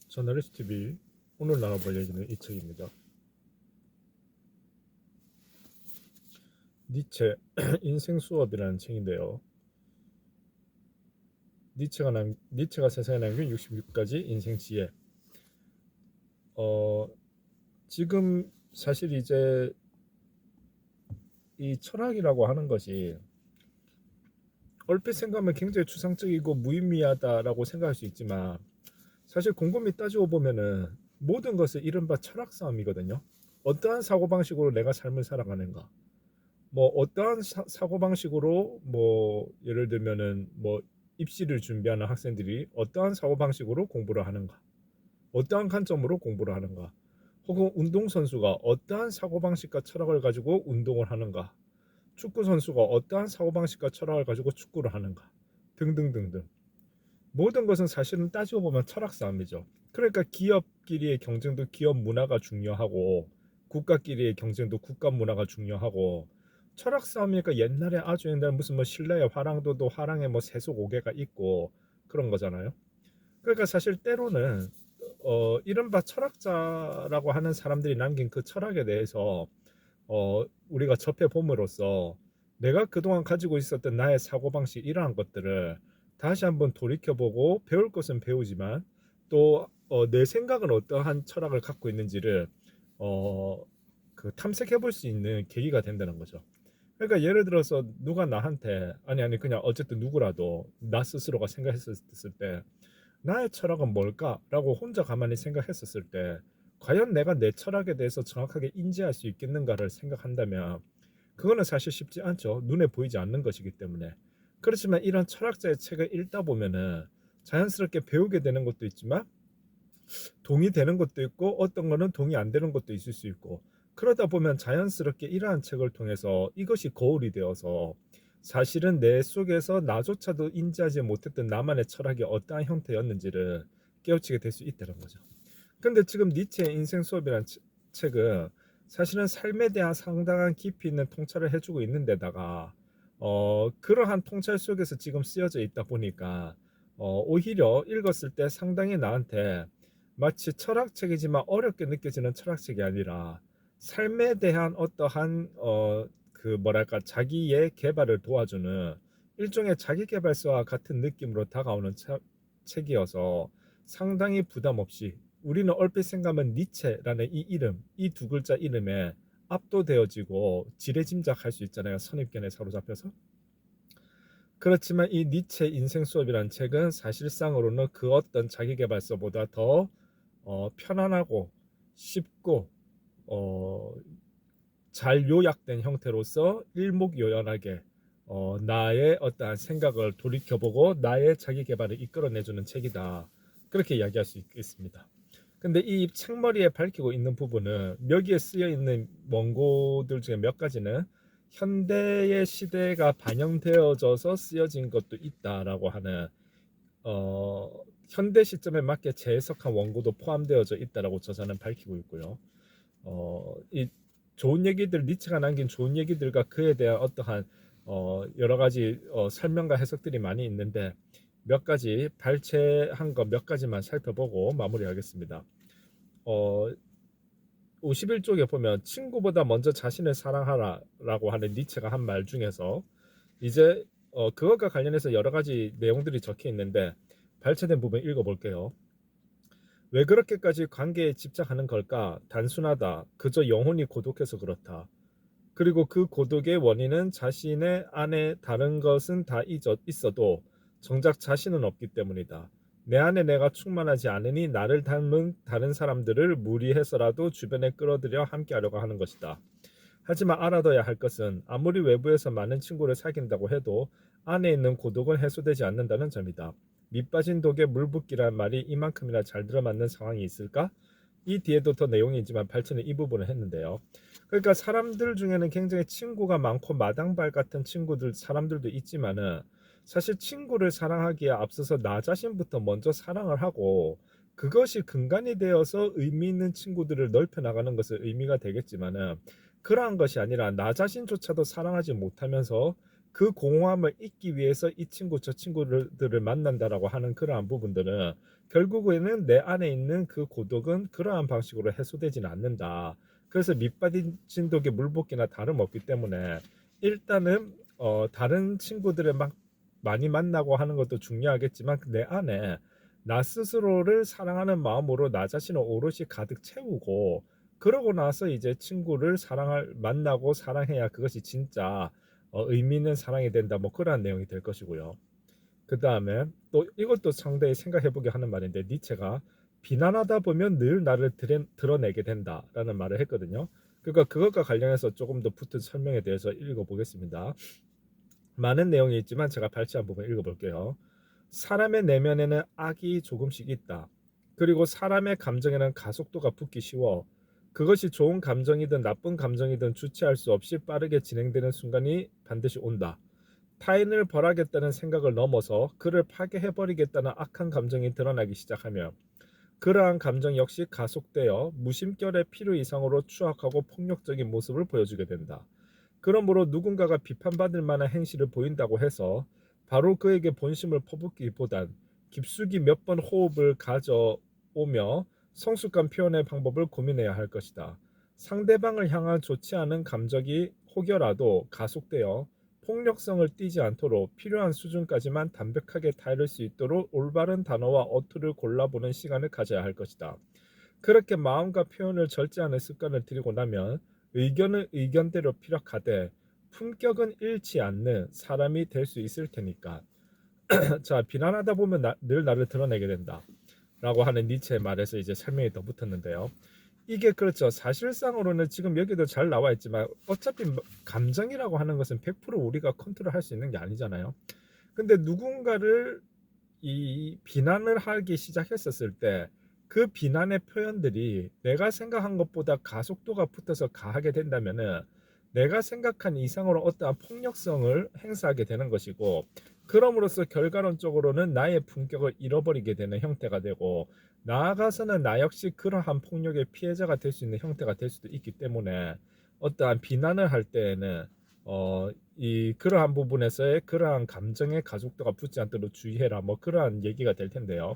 저널리스트 TV 오늘 나눠볼 얘기는 이 책입니다. 니체 인생 수업이라는 책인데요. 니체가 세상에 남긴 66가지 인생 지혜. 어, 지금 사실 이제 이 철학이라고 하는 것이 얼핏 생각하면 굉장히 추상적이고 무의미하다라고 생각할 수 있지만 사실 곰곰이 따지고 보면은 모든 것은 이른바 철학 싸움이거든요. 어떠한 사고방식으로 내가 삶을 살아가는가, 뭐 어떠한 사고방식으로, 뭐 예를 들면은 뭐 입시를 준비하는 학생들이 어떠한 사고방식으로 공부를 하는가, 어떠한 관점으로 공부를 하는가, 혹은 운동선수가 어떠한 사고방식과 철학을 가지고 운동을 하는가, 축구선수가 어떠한 사고방식과 철학을 가지고 축구를 하는가, 등등등등. 모든 것은 사실은 따지고 보면 철학 싸움이죠. 그러니까 기업끼리의 경쟁도 기업 문화가 중요하고, 국가끼리의 경쟁도 국가 문화가 중요하고, 철학 싸움이니까 옛날에 아주 옛날 무슨 뭐 신라의 화랑도도 화랑에 뭐 세속오개가 있고 그런 거잖아요. 그러니까 사실 때로는 이른바 철학자라고 하는 사람들이 남긴 그 철학에 대해서 우리가 접해 봄으로써 내가 그동안 가지고 있었던 나의 사고방식, 이러한 것들을 다시 한번 돌이켜보고, 배울 것은 배우지만 또 내 생각은 어떠한 철학을 갖고 있는지를 어, 탐색해 볼 수 있는 계기가 된다는 거죠. 그러니까 예를 들어서 누가 나한테, 아니 그냥 어쨌든 누구라도 나 스스로가 생각했을 때 나의 철학은 뭘까라고 혼자 가만히 생각했었을 때 과연 내가 내 철학에 대해서 정확하게 인지할 수 있겠는가를 생각한다면 그거는 사실 쉽지 않죠. 눈에 보이지 않는 것이기 때문에. 그렇지만 이런 철학자의 책을 읽다 보면은 자연스럽게 배우게 되는 것도 있지만 동의되는 것도 있고, 어떤 거는 동의 안 되는 것도 있을 수 있고, 그러다 보면 자연스럽게 이러한 책을 통해서 이것이 거울이 되어서 사실은 내 속에서 나조차도 인지하지 못했던 나만의 철학이 어떠한 형태였는지를 깨우치게 될 수 있다는 거죠. 근데 지금 니체의 인생 수업이라는 책은 사실은 삶에 대한 상당한 깊이 있는 통찰을 해주고 있는 데다가 그러한 통찰 속에서 지금 쓰여져 있다 보니까 오히려 읽었을 때 상당히 나한테 마치 철학책이지만 어렵게 느껴지는 철학책이 아니라 삶에 대한 어떠한 그 뭐랄까 자기의 개발을 도와주는 일종의 자기계발서와 같은 느낌으로 다가오는 책이어서 상당히 부담 없이, 우리는 얼핏 생각하면 니체라는 이 이름, 이 두 글자 이름에 압도되어지고 지레짐작할 수 있잖아요. 선입견에 사로잡혀서. 그렇지만 이 니체 인생 수업이라는 책은 사실상으로는 그 어떤 자기계발서보다 더 편안하고 쉽고 어, 잘 요약된 형태로서 일목요연하게 나의 어떠한 생각을 돌이켜보고 나의 자기 개발을 이끌어내주는 책이다. 그렇게 이야기할 수 있겠습니다. 근데 이 책머리에 밝히고 있는 부분은 여기에 쓰여 있는 원고들 중에 몇 가지는 현대의 시대가 반영되어져서 쓰여진 것도 있다라고 하는 어, 현대 시점에 맞게 재해석한 원고도 포함되어져 있다라고 저자는 밝히고 있고요. 이 좋은 얘기들, 니체가 남긴 좋은 얘기들과 그에 대한 어떠한 여러 가지 설명과 해석들이 많이 있는데 몇 가지 발췌한 것 몇 가지만 살펴보고 마무리하겠습니다. 51쪽에 보면 친구보다 먼저 자신을 사랑하라라고 하는 니체가 한 말 중에서 이제 그것과 관련해서 여러 가지 내용들이 적혀 있는데 발췌된 부분 읽어볼게요. 왜 그렇게까지 관계에 집착하는 걸까? 단순하다. 그저 영혼이 고독해서 그렇다. 그리고 그 고독의 원인은 자신의 안에 다른 것은 다 있어도 정작 자신은 없기 때문이다. 내 안에 내가 충만하지 않으니 나를 닮은 다른 사람들을 무리해서라도 주변에 끌어들여 함께하려고 하는 것이다. 하지만 알아둬야 할 것은 아무리 외부에서 많은 친구를 사귄다고 해도 안에 있는 고독은 해소되지 않는다는 점이다. 밑 빠진 독에 물 붓기란 말이 이만큼이나 잘 들어맞는 상황이 있을까? 이 뒤에도 더 내용이 있지만 발췌는 이 부분을 했는데요. 그러니까 사람들 중에는 굉장히 친구가 많고 마당발 같은 친구들, 사람들도 있지만은 사실 친구를 사랑하기에 앞서서 나 자신부터 먼저 사랑을 하고 그것이 근간이 되어서 의미 있는 친구들을 넓혀 나가는 것은 의미가 되겠지만은 그러한 것이 아니라 나 자신조차도 사랑하지 못하면서 그 공허함을 잊기 위해서 이 친구 저 친구들을 만난다라고 하는 그러한 부분들은 결국에는 내 안에 있는 그 고독은 그러한 방식으로 해소되지는 않는다. 그래서 밑빠진 독에 물 붓기나 다름없기 때문에 일단은 다른 친구들을 막 많이 만나고 하는 것도 중요하겠지만 내 안에 나 스스로를 사랑하는 마음으로 나 자신을 오롯이 가득 채우고 그러고 나서 이제 친구를 만나고 사랑해야 그것이 진짜 의미 있는 사랑이 된다. 뭐 그러한 내용이 될 것이고요. 그 다음에 또 이것도 상당히 생각해보게 하는 말인데 니체가 비난하다 보면 늘 나를 드러내게 된다라는 말을 했거든요. 그러니까 그것과 관련해서 조금 더 붙은 설명에 대해서 읽어보겠습니다. 많은 내용이 있지만 제가 발췌한 부분 읽어볼게요. 사람의 내면에는 악이 조금씩 있다. 그리고 사람의 감정에는 가속도가 붙기 쉬워. 그것이 좋은 감정이든 나쁜 감정이든 주체할 수 없이 빠르게 진행되는 순간이 반드시 온다. 타인을 벌하겠다는 생각을 넘어서 그를 파괴해버리겠다는 악한 감정이 드러나기 시작하며 그러한 감정 역시 가속되어 무심결의 필요 이상으로 추악하고 폭력적인 모습을 보여주게 된다. 그러므로 누군가가 비판받을 만한 행실을 보인다고 해서 바로 그에게 본심을 퍼붓기보단 깊숙이 몇 번 호흡을 가져오며 성숙한 표현의 방법을 고민해야 할 것이다. 상대방을 향한 좋지 않은 감정이 혹여라도 가속되어 폭력성을 띠지 않도록 필요한 수준까지만 담백하게 다룰 수 있도록 올바른 단어와 어투를 골라보는 시간을 가져야 할 것이다. 그렇게 마음과 표현을 절제하는 습관을 들이고 나면 의견은 의견대로 피력하되 품격은 잃지 않는 사람이 될 수 있을 테니까. 자, 비난하다 보면 늘 나를 드러내게 된다. 라고 하는 니체의 말에서 이제 설명이 더 붙었는데요. 이게 그렇죠. 사실상으로는 지금 여기도 잘 나와 있지만 어차피 감정이라고 하는 것은 100% 우리가 컨트롤할 수 있는 게 아니잖아요. 근데 누군가를 이 비난을 하기 시작했었을 때 그 비난의 표현들이 내가 생각한 것보다 가속도가 붙어서 가하게 된다면은 내가 생각한 이상으로 어떠한 폭력성을 행사하게 되는 것이고 그럼으로써 결과론적으로는 나의 품격을 잃어버리게 되는 형태가 되고 나아가서는 나 역시 그러한 폭력의 피해자가 될 수 있는 형태가 될 수도 있기 때문에 어떠한 비난을 할 때에는 이 그러한 부분에서의 그러한 감정의 가속도가 붙지 않도록 주의해라. 뭐 그러한 얘기가 될 텐데요.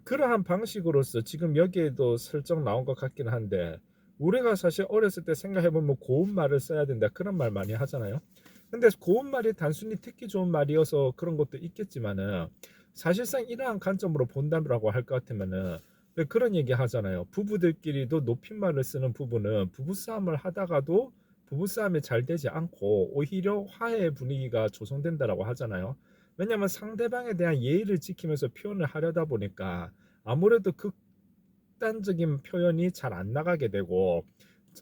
그러한 방식으로서 지금 여기에도 설정 나온 것 같긴 한데 우리가 사실 어렸을 때 생각해보면 고운 말을 써야 된다 그런 말 많이 하잖아요. 근데 고운 말이 단순히 듣기 좋은 말이어서 그런 것도 있겠지만은 사실상 이러한 관점으로 본다라고 할 것 같으면은 왜 그런 얘기 하잖아요. 부부들끼리도 높임말을 쓰는 부부는 부부싸움을 하다가도 부부싸움이 잘 되지 않고 오히려 화해의 분위기가 조성된다라고 하잖아요. 왜냐하면 상대방에 대한 예의를 지키면서 표현을 하려다 보니까 아무래도 극단적인 표현이 잘 안 나가게 되고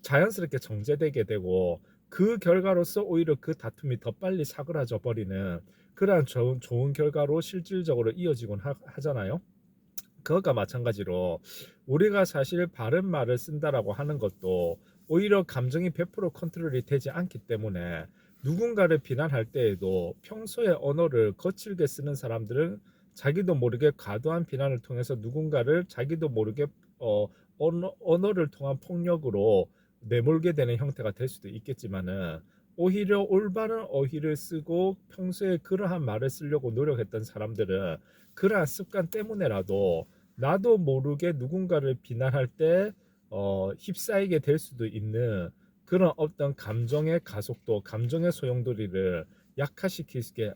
자연스럽게 정제되게 되고 그 결과로서 오히려 그 다툼이 더 빨리 사그라져 버리는 그러한 좋은 결과로 실질적으로 이어지곤 하잖아요. 그것과 마찬가지로 우리가 사실 바른 말을 쓴다라고 하는 것도 오히려 감정이 100% 컨트롤이 되지 않기 때문에 누군가를 비난할 때에도 평소에 언어를 거칠게 쓰는 사람들은 자기도 모르게 과도한 비난을 통해서 누군가를 자기도 모르게 언어를 통한 폭력으로 내몰게 되는 형태가 될 수도 있겠지만은 오히려 올바른 어휘를 쓰고 평소에 그러한 말을 쓰려고 노력했던 사람들은 그러한 습관 때문에라도 나도 모르게 누군가를 비난할 때 휩싸이게 될 수도 있는 그런 어떤 감정의 가속도, 감정의 소용돌이를 약화시키게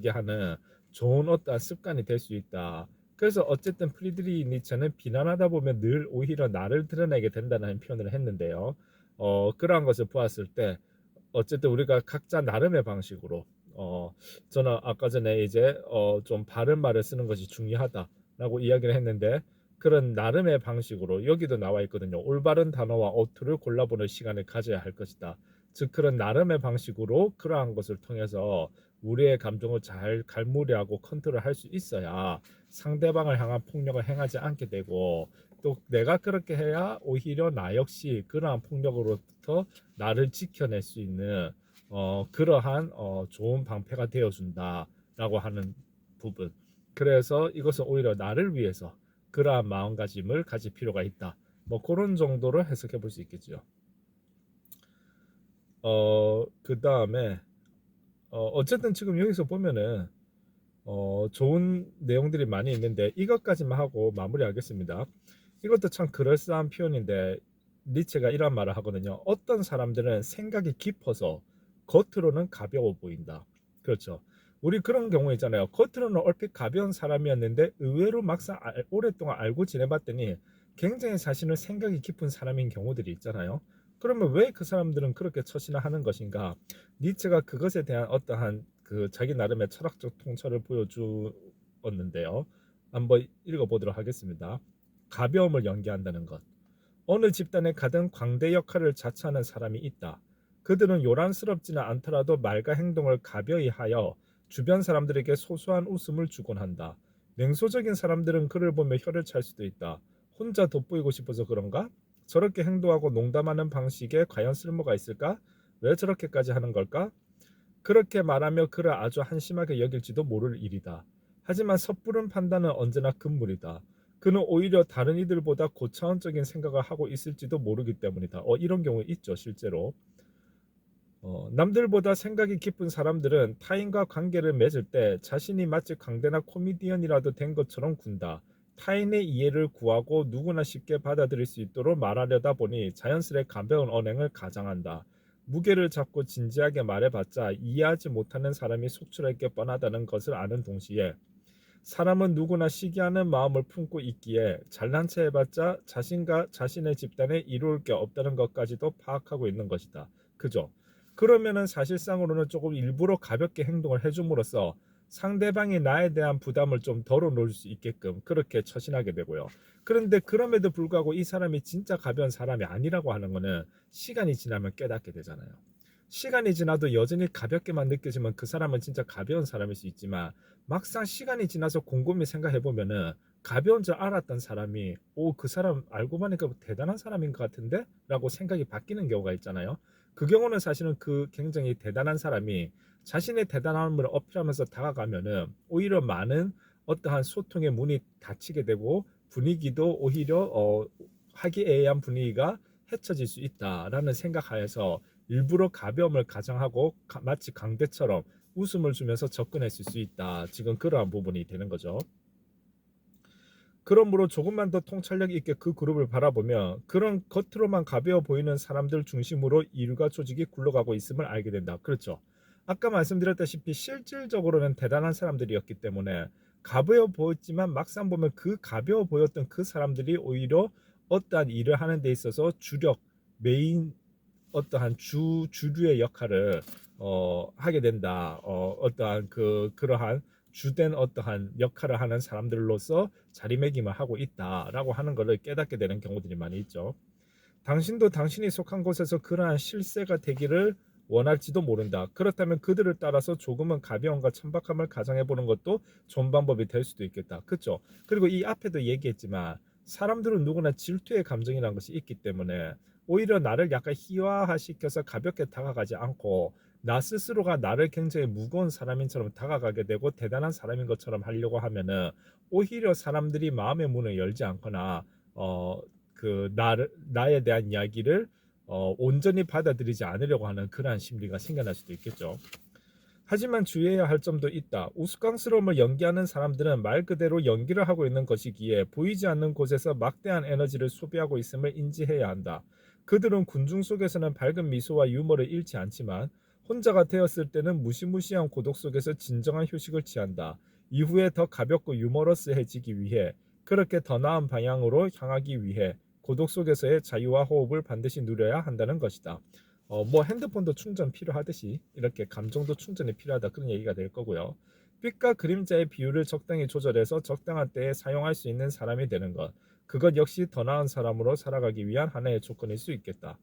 하는 좋은 어떤 습관이 될 수 있다. 그래서 어쨌든 프리드리히 니체는 비난하다 보면 늘 오히려 나를 드러내게 된다는 표현을 했는데요. 그러한 것을 보았을 때 어쨌든 우리가 각자 나름의 방식으로 저는 아까 전에 이제 좀 바른 말을 쓰는 것이 중요하다라고 이야기를 했는데 그런 나름의 방식으로 여기도 나와 있거든요. 올바른 단어와 어투를 골라보는 시간을 가져야 할 것이다. 즉 그런 나름의 방식으로 그러한 것을 통해서 우리의 감정을 잘 갈무리하고 컨트롤할 수 있어야 상대방을 향한 폭력을 행하지 않게 되고 또 내가 그렇게 해야 오히려 나 역시 그러한 폭력으로부터 나를 지켜낼 수 있는 그러한 좋은 방패가 되어준다라고 하는 부분. 그래서 이것은 오히려 나를 위해서 그러한 마음가짐을 가질 필요가 있다. 뭐 그런 정도로 해석해 볼 수 있겠죠. 그 다음에 어쨌든 지금 여기서 보면은 좋은 내용들이 많이 있는데 이것까지만 하고 마무리하겠습니다. 이것도 참 그럴싸한 표현인데 니체가 이런 말을 하거든요. 어떤 사람들은 생각이 깊어서 겉으로는 가벼워 보인다. 그렇죠. 우리 그런 경우 있잖아요. 겉으로는 얼핏 가벼운 사람이었는데 의외로 막상 오랫동안 알고 지내봤더니 굉장히 사실은 생각이 깊은 사람인 경우들이 있잖아요. 그러면 왜 그 사람들은 그렇게 처신을 하는 것인가? 니체가 그것에 대한 어떠한 그 자기 나름의 철학적 통찰을 보여주었는데요. 한번 읽어보도록 하겠습니다. 가벼움을 연기한다는 것. 어느 집단에 가든 광대 역할을 자처하는 사람이 있다. 그들은 요란스럽지는 않더라도 말과 행동을 가벼이 하여 주변 사람들에게 소소한 웃음을 주곤 한다. 냉소적인 사람들은 그를 보며 혀를 찰 수도 있다. 혼자 돋보이고 싶어서 그런가? 저렇게 행동하고 농담하는 방식에 과연 쓸모가 있을까? 왜 저렇게까지 하는 걸까? 그렇게 말하며 그를 아주 한심하게 여길지도 모를 일이다. 하지만 섣부른 판단은 언제나 금물이다. 그는 오히려 다른 이들보다 고차원적인 생각을 하고 있을지도 모르기 때문이다. 이런 경우 있죠, 실제로. 남들보다 생각이 깊은 사람들은 타인과 관계를 맺을 때 자신이 마치 강대나 코미디언이라도 된 것처럼 군다. 타인의 이해를 구하고 누구나 쉽게 받아들일 수 있도록 말하려다 보니 자연스레 가벼운 언행을 가장한다. 무게를 잡고 진지하게 말해봤자 이해하지 못하는 사람이 속출할 게 뻔하다는 것을 아는 동시에 사람은 누구나 시기하는 마음을 품고 있기에 잘난 체 해봤자 자신과 자신의 집단에 이룰 게 없다는 것까지도 파악하고 있는 것이다. 그죠? 그러면은 사실상으로는 조금 일부러 가볍게 행동을 해줌으로써 상대방이 나에 대한 부담을 좀 덜어놓을 수 있게끔 그렇게 처신하게 되고요. 그런데 그럼에도 불구하고 이 사람이 진짜 가벼운 사람이 아니라고 하는 거는 시간이 지나면 깨닫게 되잖아요. 시간이 지나도 여전히 가볍게만 느껴지면 그 사람은 진짜 가벼운 사람일 수 있지만 막상 시간이 지나서 곰곰이 생각해 보면은 가벼운 줄 알았던 사람이 그 사람 알고 보니까 대단한 사람인 것 같은데? 라고 생각이 바뀌는 경우가 있잖아요. 그 경우는 사실은 그 굉장히 대단한 사람이 자신의 대단함을 어필하면서 다가가면은 오히려 많은 어떠한 소통의 문이 닫히게 되고 분위기도 오히려 화기애애한 분위기가 헤쳐질 수 있다라는 생각하에서 일부러 가벼움을 가장하고 마치 강대처럼 웃음을 주면서 접근했을 수 있다. 지금 그러한 부분이 되는 거죠. 그러므로 조금만 더 통찰력 있게 그 그룹을 바라보면 그런 겉으로만 가벼워 보이는 사람들 중심으로 일과 조직이 굴러가고 있음을 알게 된다. 그렇죠. 아까 말씀드렸다시피 실질적으로는 대단한 사람들이었기 때문에 가벼워 보였지만 막상 보면 그 가벼워 보였던 그 사람들이 오히려 어떠한 일을 하는 데 있어서 주력, 메인 어떠한 주류의 역할을 하게 된다. 어떠한 그러한 주된 어떠한 역할을 하는 사람들로서 자리매김을 하고 있다라고 하는 것을 깨닫게 되는 경우들이 많이 있죠. 당신도 당신이 속한 곳에서 그러한 실세가 되기를 원할지도 모른다. 그렇다면 그들을 따라서 조금은 가벼움과 천박함을 가정해 보는 것도 좋은 방법이 될 수도 있겠다. 그렇죠? 그리고 이 앞에도 얘기했지만 사람들은 누구나 질투의 감정이라는 것이 있기 때문에 오히려 나를 약간 희화화시켜서 가볍게 다가가지 않고 나 스스로가 나를 굉장히 무거운 사람인처럼 다가가게 되고 대단한 사람인 것처럼 하려고 하면은 오히려 사람들이 마음의 문을 열지 않거나 나에 대한 이야기를 온전히 받아들이지 않으려고 하는 그러한 심리가 생겨날 수도 있겠죠. 하지만 주의해야 할 점도 있다. 우스꽝스러움을 연기하는 사람들은 말 그대로 연기를 하고 있는 것이기에 보이지 않는 곳에서 막대한 에너지를 소비하고 있음을 인지해야 한다. 그들은 군중 속에서는 밝은 미소와 유머를 잃지 않지만 혼자가 되었을 때는 무시무시한 고독 속에서 진정한 휴식을 취한다. 이후에 더 가볍고 유머러스해지기 위해 그렇게 더 나은 방향으로 향하기 위해 고독 속에서의 자유와 호흡을 반드시 누려야 한다는 것이다. 뭐 핸드폰도 충전 필요하듯이 이렇게 감정도 충전이 필요하다 그런 얘기가 될 거고요. 빛과 그림자의 비율을 적당히 조절해서 적당한 때에 사용할 수 있는 사람이 되는 것. 그것 역시 더 나은 사람으로 살아가기 위한 하나의 조건일 수 있겠다.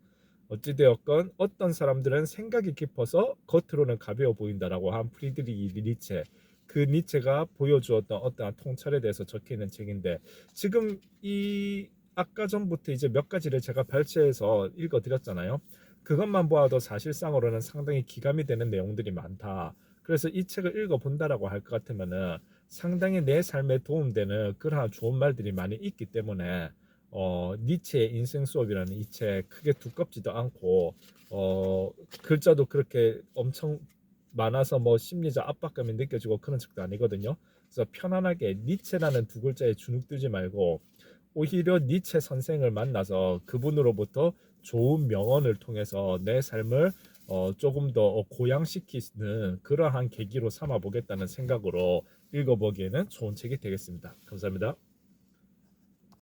어찌되었건 어떤 사람들은 생각이 깊어서 겉으로는 가벼워 보인다라고 한 프리드리히 니체 그 니체가 보여주었던 어떠한 통찰에 대해서 적혀있는 책인데 지금 이 아까 전부터 이제 몇 가지를 제가 발췌해서 읽어드렸잖아요. 그것만 보아도 사실상으로는 상당히 기감이 되는 내용들이 많다. 그래서 이 책을 읽어본다라고 할 것 같으면은 상당히 내 삶에 도움되는 그러한 좋은 말들이 많이 있기 때문에 니체의 인생 수업이라는 이 책 크게 두껍지도 않고 글자도 그렇게 엄청 많아서 뭐 심리적 압박감이 느껴지고 그런 책도 아니거든요. 그래서 편안하게 니체라는 두 글자에 주눅들지 말고 오히려 니체 선생을 만나서 그분으로부터 좋은 명언을 통해서 내 삶을 조금 더 고양시키는 그러한 계기로 삼아 보겠다는 생각으로 읽어보기에는 좋은 책이 되겠습니다. 감사합니다.